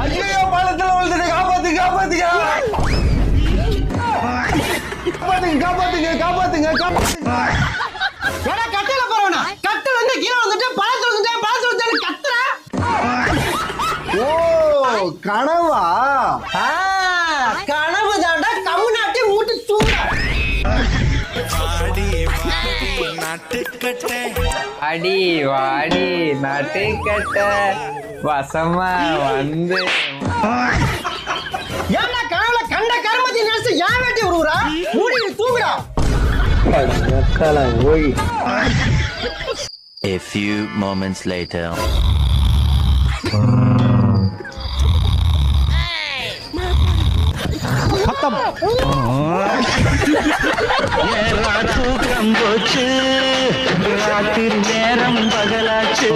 ஐயோ பாலத்துல விழுந்துட்டு காப்பாத்துங்க ஏடா கட்டையில போறவனா கட்டை வந்து கீழே வந்துட்டு பழத்துல வந்து கத்துற. ஓ கனவா? கனவு தாண்டா கம்முனாட்டி மூட்டு தூங்க. அடி வாடி நட்டுக்கட்ட வசமா வந்து ஏன்டா கனவுல கண்ட கருமத்தை நினைச்சு ஏன் வேட்டி விடுறா? மூடி தூங்குடா. A few moments later. தூக்கம் போச்சு ராத்திரி நேரம் பகலாச்சு